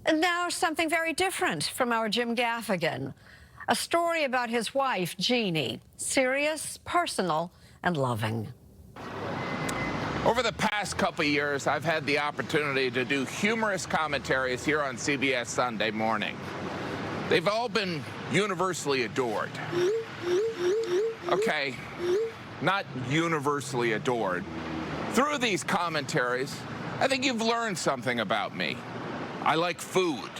And now something very different from our Jim Gaffigan. A story about his wife, Jeannie. Serious, personal, and loving. Over the past couple of years, I've had the opportunity to do humorous commentaries here on CBS Sunday Morning. They've all been universally adored. Okay, not universally adored. Through these commentaries, I think you've learned something about me. I like food.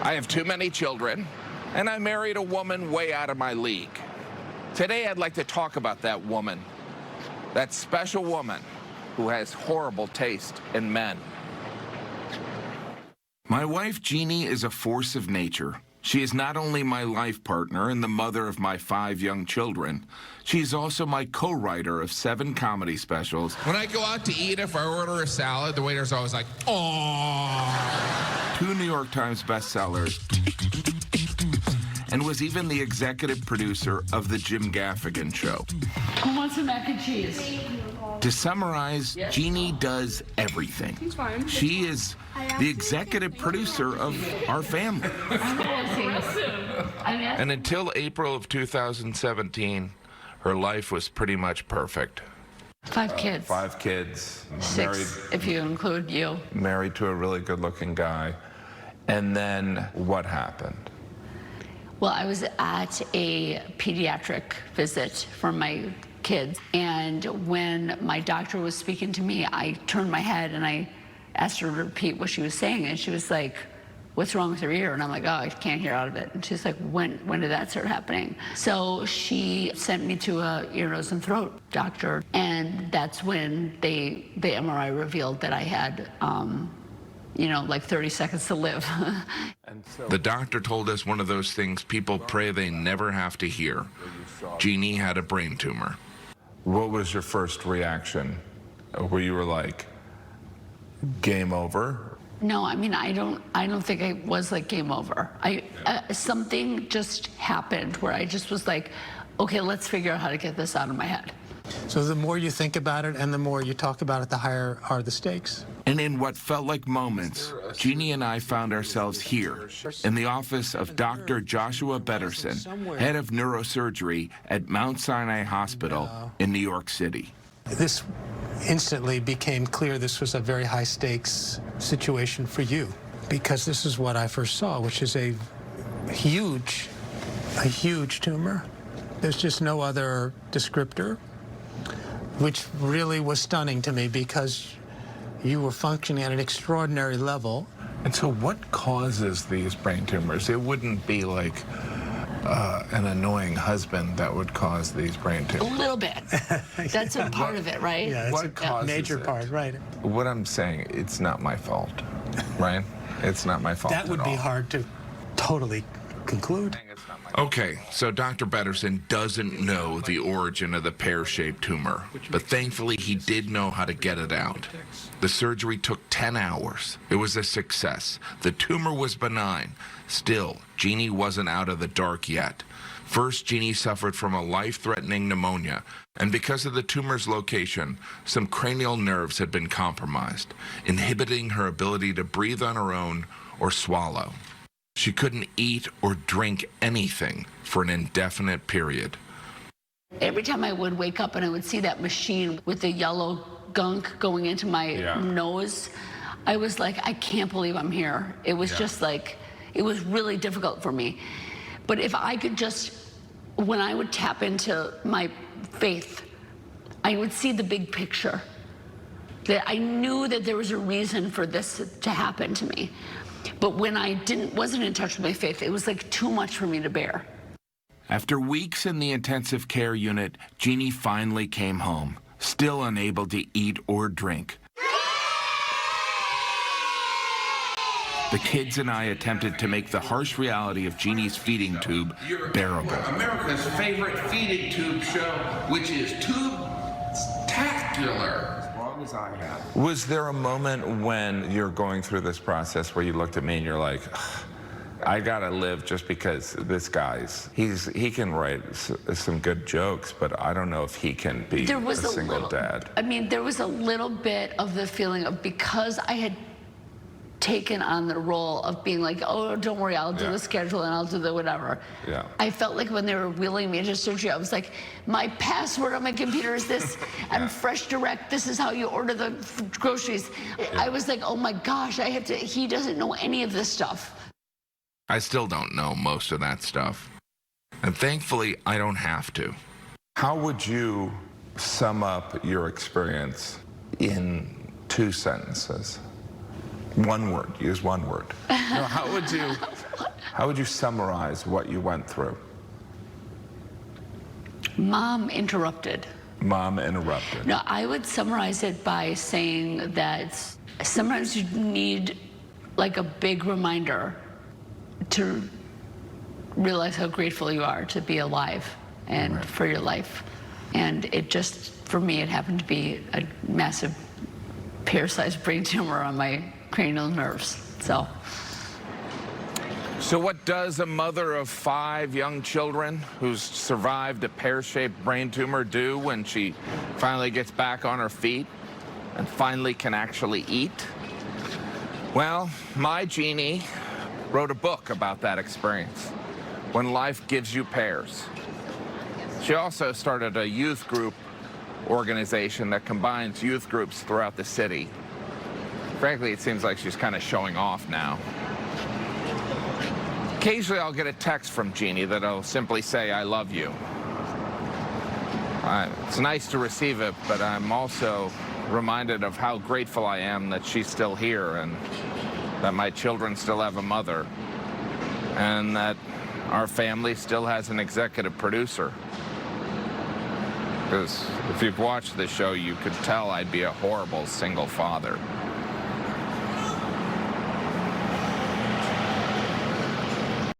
I have too many children, and I married a woman way out of my league. Today, I'd like to talk about that woman, that special woman who has horrible taste in men. My wife, Jeannie, is a force of nature. She is not only my life partner and the mother of my 5 young children, she is also my co-writer of 7 comedy specials. When I go out to eat, if I order a salad, the waiter's always like, "Aww." 2 New York Times bestsellers, and was even the executive producer of The Jim Gaffigan Show. Who wants some mac and cheese? To summarize, Jeannie does everything. She is the executive producer of our family. And until April of 2017, her life was pretty much perfect. 5 kids. 5 kids. 6, if you include you. Married to a really good-looking guy. And then what happened? Well, I was at a pediatric visit for my kids, and when my doctor was speaking to me, I turned my head and I asked her to repeat what she was saying, and she was like, "What's wrong with your ear?" And I'm like, "Oh, I can't hear out of it." And she's like, when did that start happening? So she sent me to a ear, nose, and throat doctor, and that's when the MRI revealed that I had, like 30 seconds to live. The doctor told us one of those things people pray they never have to hear. Jeannie had a brain tumor. What was your first reaction? Where you were like, game over? No, I mean, I don't think I was like game over. Something just happened where I just was like, okay, let's figure out how to get this out of my head. So the more you think about it and the more you talk about it, the higher are the stakes. And in what felt like moments, Jeannie and I found ourselves here in the office of Dr. Joshua Betterson, head of neurosurgery at Mount Sinai Hospital in New York City. This instantly became clear this was a very high stakes situation for you, because this is what I first saw, which is a huge tumor. There's just no other descriptor, which really was stunning to me because you were functioning at an extraordinary level. And so what causes these brain tumors? It wouldn't be like an annoying husband that would cause these brain tumors. A little bit. That's a part of it, right? Yeah, it's a major part, right. What I'm saying, it's not my fault, right? It's not my fault That would be hard to totally conclude. Okay, so Dr. Betterson doesn't know the origin of the pear-shaped tumor, but thankfully he did know how to get it out. The surgery took 10 hours. It was a success. The tumor was benign. Still, Jeannie wasn't out of the dark yet. First, Jeannie suffered from a life-threatening pneumonia, and because of the tumor's location, some cranial nerves had been compromised, inhibiting her ability to breathe on her own or swallow. She couldn't eat or drink anything for an indefinite period. Every time I would wake up and I would see that machine with the yellow gunk going into my nose, I was like, I can't believe I'm here. It was just like, it was really difficult for me. But if I could just, when I would tap into my faith, I would see the big picture. That I knew that there was a reason for this to happen to me. But when I wasn't in touch with my faith, it was like too much for me to bear. After weeks in the intensive care unit, Jeannie finally came home, still unable to eat or drink. The kids and I attempted to make the harsh reality of Jeannie's feeding tube bearable. America's favorite feeding tube show, which is tube-tacular. Was there a moment when you're going through this process where you looked at me and you're like, I gotta live just because this guy's, he can write some good jokes, but I don't know if he can be a single dad. I mean, there was a little bit of the feeling of, because I had taken on the role of being like, oh, don't worry, I'll do the schedule and I'll do the whatever. Yeah. I felt like when they were wheeling me into surgery, I was like, my password on my computer is this. I'm Fresh Direct. This is how you order the groceries. I was like, oh my gosh, I have to. He doesn't know any of this stuff. I still don't know most of that stuff. And thankfully, I don't have to. How would you sum up your experience in 2 sentences? One word. Use one word. No, how would you summarize what you went through? Mom interrupted. Mom interrupted. No, I would summarize it by saying that sometimes you need like a big reminder to realize how grateful you are to be alive and for your life. And it just, for me, it happened to be a massive pear-sized brain tumor on my cranial nerves. So what does a mother of 5 young children who's survived a pear-shaped brain tumor do when she finally gets back on her feet and finally can actually eat? Well, my Jeannie wrote a book about that experience, When Life Gives You Pears. She also started a youth group organization that combines youth groups throughout the city. Frankly, it seems like she's kind of showing off now. Occasionally, I'll get a text from Jeannie that'll simply say, I love you. It's nice to receive it, but I'm also reminded of how grateful I am that she's still here and that my children still have a mother and that our family still has an executive producer. Because if you've watched the show, you could tell I'd be a horrible single father.